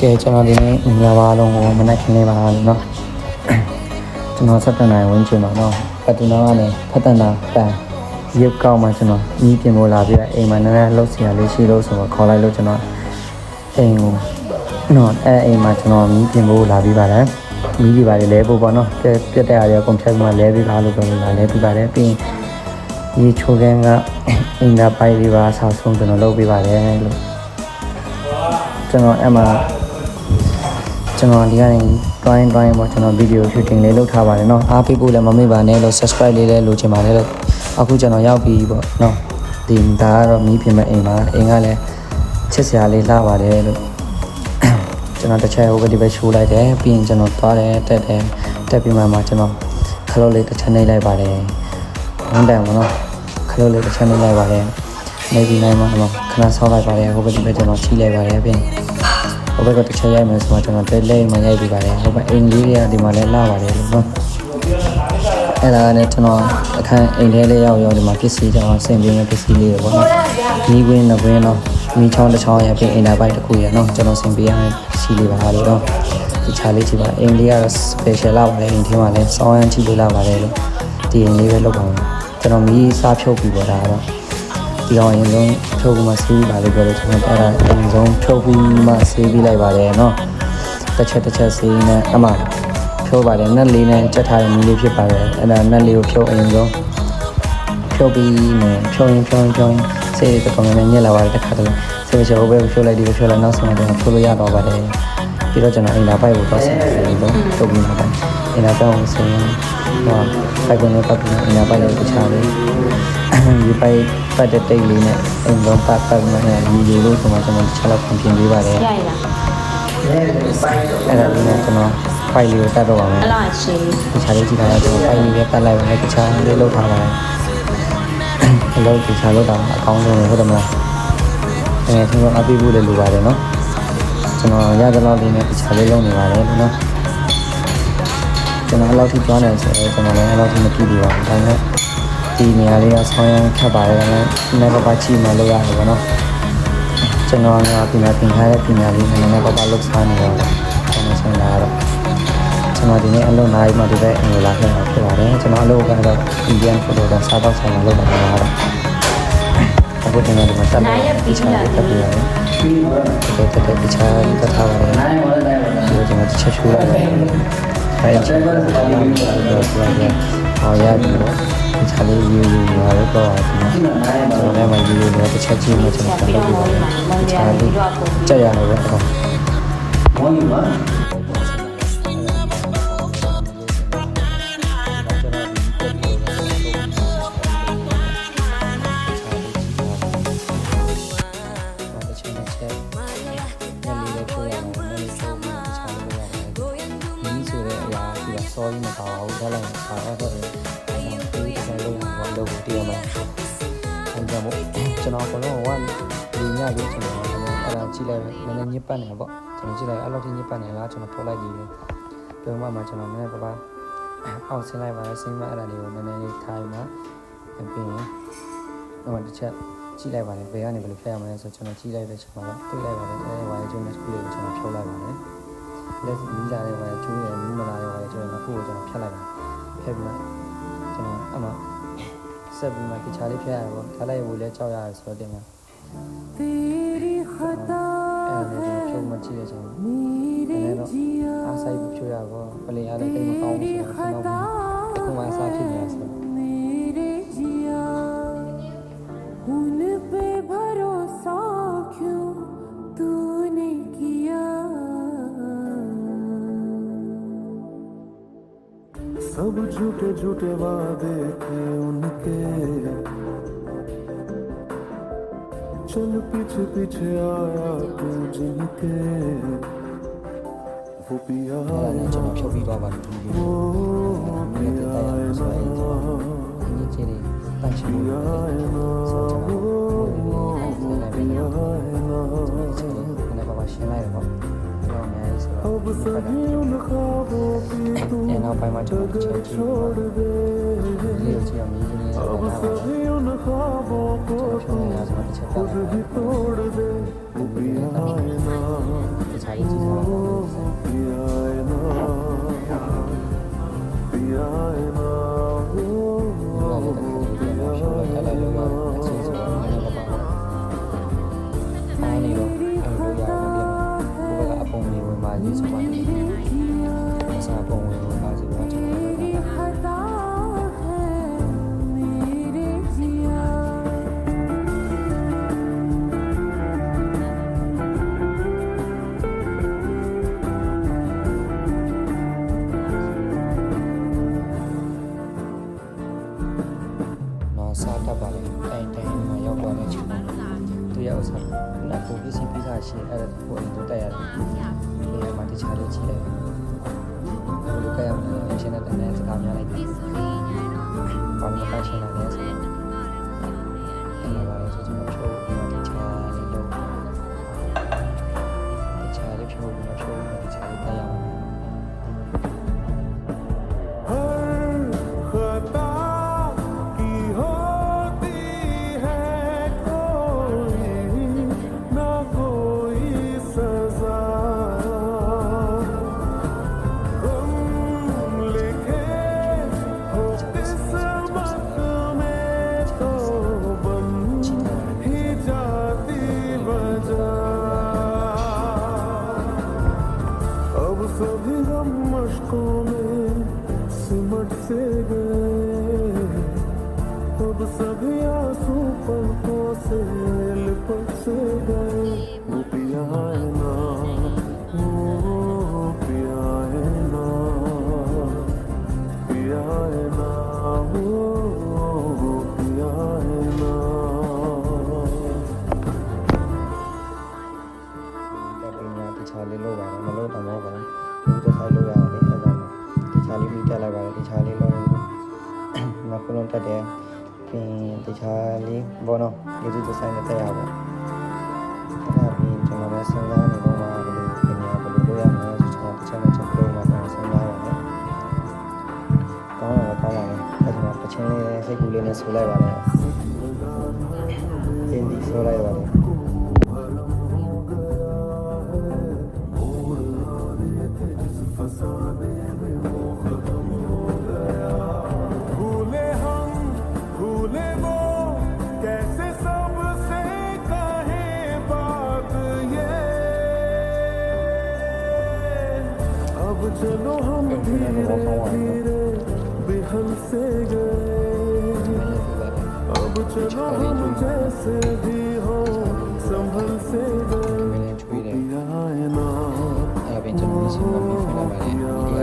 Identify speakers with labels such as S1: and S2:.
S1: ကဲကျွန်တော်ဒီနေ့မင်္ဂလာပါလုံးကိုမနက်ခင်းလေးပါเนาะကျွန်တော်7တန်းဝင်းချင်ပါเนาะပတ်တူနာကနေဖတ်တနာပန်ရုပ်ကောက်မှကျွန်တော်ညီးပြင်ဖို့လာပြီးတော့အိမ်မှာနည်းနည်းလှုပ်ရှားလေးရှိလို့ဆိုတော့ခေါ်လိုက်လို့ကျွန်တော်အိမ်ကိုเนาะအိမ်မှာကျွန်တော်ညီးပြင်ဖို့လာပြီးပါတယ်မိကြီးပါလေလဲဖို့ပေါ့เนาะပြတ်တဲ့အားရအကုန်ဖြတ်ပြီးမှလဲပြီးပါလို့ပြောလို့လာလဲပြီးပါတယ်ပြီးဒီချိုခန်းကအင်တာပိုင်လေးပါဆောက်ဆုံးကျွန်တော်လုပ်ပေးပါတယ်လို့ကျွန်တော်အဲ့မှာကျွန်တော်ဒီကနေ drawing ပေါ့ကျွန်တော် video shooting လေးလုပ်ထားပါတယ်เนาะအားပေးဖို့လည်းမမေ့ပါနဲ့လို့ subscribe လေးလည်းလိုချင်ပါတယ်လို့အခုကျွန်တော်ရောက်ပြီပေါ့เนาะဒီဒါကတော့မီးပြင်မဲ့အိမ်ပါအိမ်ကလည်းချစ်စရာလေးလှပါတယ်လို့ကျွန်တော်တစ်ချက်ဟိုဘက်ဒီဘက်ရှိုးလိုက်တယ်ပြီးရင်ကျွန်တော်သွားတယ်တက်ပြီးမှကျွန်တော်ခလုတ်လေးတစ်ချက်နှိပ်လိုက်ပါတယ်ဝန်တန်ပေါ့เนาะခလုတ်လေးတစ်ချက်နှိပ်လိုက်ပါတယ်နေပြီးနိုင်မှခဏဆောက်လိုက်ပါတယ်ဟိုဘက်ဒီဘက်ကျွန်တော်ချိလိုက်ပါတယ်ပြီးဟိုဘက်ကတစ်ချက်ရိုက်မယ်ဆိုတော့ကျွန်တော်တက်လေးမှရိုက်ပြီးပါတယ်ဟိုဘက်အိမ်လေးတွေကဒီမှာလည်းလှပါတယ်လို့เนาะအဲ့ဒါနဲ့ကျွန်တော်အခန်းအိမ်ထဲလေးရောက်ဒီမှာပစ္စည်းကျွန်တော်ဆင်ပြင်းပစ္စည်းလေးတွေပေါ့နော်မီးကွင်းနှကွင်းတော့မီးချောင်းတစ်ချောင်းရပြင်အင်တာဘိုက်တစ်ခုရနော်ကျွန်တော်ဆင်ပြရမယ်ပစ္စည်းလေးပါလို့တော့ဒီချာလေးကြည့်ပါအိမ်လေးကတော့ special လာပါတယ်အိမ်ထဲမှာလည်းစောင်းရမ်းကြည့်လို့လာပါတယ်လို့ဒီအိမ်လေးပဲလုပ်ပါမယ်ကျွန်တော်မီးစားဖြုတ်ပြီးပေါ့ဒါတော့ဒီအောင်ရင်လုံးဖြုတ်ပြီးမှဆေးပြီးပါလို့ပြောလို့ကျွန်တော်အဲ့ဒါအရင်ဆုံးဖြုတ်ပြီးမှဆေးပြီးလိုက်ပါတယ်နော်တစ်ချက်ဆေးနေအမှဖြုတ်ပါတယ်နက်လေးနဲ့ချက်ထားတဲ့မီးလေးဖြစ်ပါတယ်အဲ့ဒါနက်လေးကိုဖြုတ်အရင်ဆုံးဖြုတ်ပြီးနေဖြုတ်ရင်ဆေးတွေပုံမှန်ညက်လာပါတယ်တစ်ခါတည်းဆေးချောဘယ်ဖြုတ်လိုက်ဒီဖြုတ်လိုက်နောက်ဆုံးတော့ဖြုတ်လို့ရတော့ပါတယ်ပြီးတော့ကျွန်တော်အင်တာဘိုက်ကိုတော့ဆက်ပြီးတော့ဖြုတ်ပြီးမှပါတယ်အင်တာဘိုက်ကိုဆင်းဟိုဘိုက်ကနေပတ်ပြီးအင်တာဘိုက်ကိုတခြားလေးဒီဘိုက်ပတ်တဲ့တိတ်လေးနဲ့အင်တော့ပတ်မှလည်းဒီလိုလို့ဆိုမှကျွန်တော်တခြားလောက်ပြင်ပေးပါတယ်ရရလားအဲ့ဒါလေးနဲ့ကျွန်တော်ဖိုင်လေးကိုတတ်တော့ပါမယ်အလားရှိတခြားလေးကြည့်ထားရကျွန်တော်ဖိုင်လေးပဲတတ်လိုက်ပါမယ်တခြားလေးလုပ်ထားပါတယ်အလုပ်တခြားလုပ်တာအကောင်းဆုံးဟုတ်တယ်မလားကျွန်တော်အပိဖို့လည်းလိုပါတယ်နော်ကျွန်တော်ရတဲ့လောက်လေးနဲ့တခြားလေးလုပ်နေပါတယ်နော်ကျွန်တော်အလောက်ထိကျွမ်းတယ်ဆိုတော့ကျွန်တော်လည်းအလောက်ထိမကြည့်ဘူးပါဘူးဒါပေမဲ့ဒီနေရာလေးကဆောင်းရမ်းခက်ပါတယ်လည်းနည်းနည်းပါးချိမှလုပ်ရတယ်ပေါ့နော်ကျွန်တော်ကပညာသင်ထားတဲ့ပညာလေးနည်းနည်းပါးလုပ်စားနေတော့ကျွန်တော်ဆက်လာတော့ကျွန်တော်ဒီနေ့အလုပ်နိုင်မှဒီဘက်အင်္ဂလာပြန်ဖြစ်ပါတယ်ကျွန်တော်အလုပ်ကတော့ Indian food တော့စားတော့ဆိုင်မှာလုပ်ပါတယ်တော့အခုတင်နေမှာတက်တယ်ဒီချာလေးတက်ပြီးရတယ်တက်ဒီချာလေးတက်ထားပါတယ်ဒီကျွန်တော်တစ်ချက်ချိုးလိုက်တယ်အဲကျွန်တော်ရပြီးတော့ဒီချာလေးယူရတော့ကျွန်တော်လည်းမယူလို့တစ်ချက်ချင်းနဲ့ကျွန်တော်တက်ပြီးပါတယ်ဒီချာလေးကြက်ရတယ်ပဲတော့မောင်းယူပါsorry မပါဘူးဒါလည်းပါတော့တယ်ဒီကလေးလုံးဝလုပ်တည်ရမယ်အဲ့ဒါမို့ကျွန်တော်ကတော့ဒီညကြီးကျွန်တော်အဲ့ဒါကြည့်လိုက်နည်းနည်းညစ်ပတ်နေပေါ့ကျွန်တော်ကြည့်လိုက်အဲ့လိုထိညစ်ပတ်နေလားကျွန်တော်ထုတ်လိုက်ကြည့်တယ်ပြောမှကျွန်တော်နည်းနည်းပါအောင်ဆင်းလိုက်ပါဆင်းမှအဲ့ဒါလေးကိုနည်းနည်းလေးထိုင်မှပြီးရင်ဟိုတစ်ချက်ကြည့်လိုက်ပါတယ်ဘယ်ကနေဘယ်လိုဖျက်ရမလဲဆိုကျွန်တော်ကြည့်လိုက်တဲ့ချိန်မှာတွေ့လိုက်ပါတယ်အဲဝါရကျုံနဲ့စကူလေးကိုကျွန်တော်ဖြုတ်လိုက်ပါတယ်လက်မီးလာတဲ့ဝါရကျိုးရမီးမလာတဲ့ဝါရကျိုးရနှစ်ခုကိုကျွန်တော်ဖြတ်လိုက်ပါဖြတ်ပြီးမှကျွန်တော်အမှဆက်ပြီးမှတခြားလေးဖြတ်ရတော့ထားလိုက်ရဖို့လဲကြောက်ရတယ်ဆိုတော့တင်မှာအဲ့ဒါဖြုတ်မှကြည့်ရချင်တယ်တော့အားဆိုင်ဖြုတ်ရတော့ပလင်အားလည်းတိတ်မကောင်းဘူးဆိုတော့ကျွန်တော်အခုမှအစားဖြစ်နေရဆို
S2: सब झूठे झूठे वादे थे उनके चल पीछे पीछे आया तू जिनके वो पिया
S1: ကျွန်တော်ဖြုတ်ပြီးသွားပါတယ်ဒီလိုဒီချေလေးတန့်ချင်လို့ဆိုတော့ကျွန်တော်ဘာရှင်းလိုက်တော့တော့အများကြီးဆိုတော့နောက်ပိုင်းမှာကျွန်တော်ချက်ကြည့်လေးကိုကြည့်အောင်မြင်နေတယ်ကျွန်တော်ဖြုတ်နေတာဆိုတော့တစ်ချက်တော့ဒီခြားကြီးကြည့် လေးဆိုပါတယ်အစားပုံဝင်လို့ပါစီတော့ကျွန်တော်တို့က
S2: हटा है मेरे जिया
S1: နော်စားတတ်ပါလေတိုင်တိုင်မှာရောက်သွားတဲ့ချိန်မှာသူရဲ့ဥစ္စာနောက်ကိုပစ္စည်းပိစားရှိအဲ့ဒါကိုအရင်တို့တက်ရတယ်ဒီနေရာမှာတခြားလေးကြည့်လိုက်ဘယ်လိုကြရမလဲအရှင်နဲ့တန်းတဲ့စကားများလိုက်တယ်ဘာမှမပတ်ချင်လာလဲဆိုတော့အဲ့ဒါပါလေဆိုကျွန်တော်ဖြိုးပြီးတခြားလေးလုပ်တခြားလေးဖြိုးပြီးတခြားလေးတက်ရအောင်
S2: हर खता की होती है कोई ना कोई सजा हम लिखे हो किस्मत में तो बन ही जाती वजह अब सभी गम मशकों में सिमट से गए अब सभी आंसू पलकों से लिपट से गए वो पिया है ना वो पिया है ना पिया है ना वो पिया है ना
S1: တက်ပညာတခြားလေးလုပ်ပါတယ်မလုပ်တော့မဟုတ်ပါဘူးဘူးတစ်ဆိုင်လုပ်ရတယ်အဲ့ဒါမှတခြားလေးပြီးတက်လိုက်ပါတယ်တခြားလေးလုပ်ရင်နောက်ခုလုံးတက်တယ်ပြီးတခြားလေးဘောနော်ဒီလိုတစ်ဆိုင်နဲ့တက်ရပါအဲ့ဒါပြီးကျွန်တော်လည်းစဉ်းစားနေတော့မှဘယ်လိုပြင်ရဘယ်လိုလုပ်ရမလဲဆိုတော့တခြားနဲ့ချက်ပြုံးမှတော့စဉ်းစားရတယ်ကောင်းပါလေအဲ့ဒါမှပချင်းလေးစိတ်ကူးလေးနဲ့ဆိုလိုက်ပါတယ်အင်းဒီဆိုလိုက်ပါတယ်
S2: भूले हम भूले वो कैसे सबसे कहे बात ये अब चलो हम धीरे धीरे बिहल से गए अब चलो हम जैसे भी हो संभल से गए पिया है ना
S1: အဲ့ဒါပြင်ကျွန်တော်စီမံပြီးဖတ်လိုက်ပါတယ်ဒီက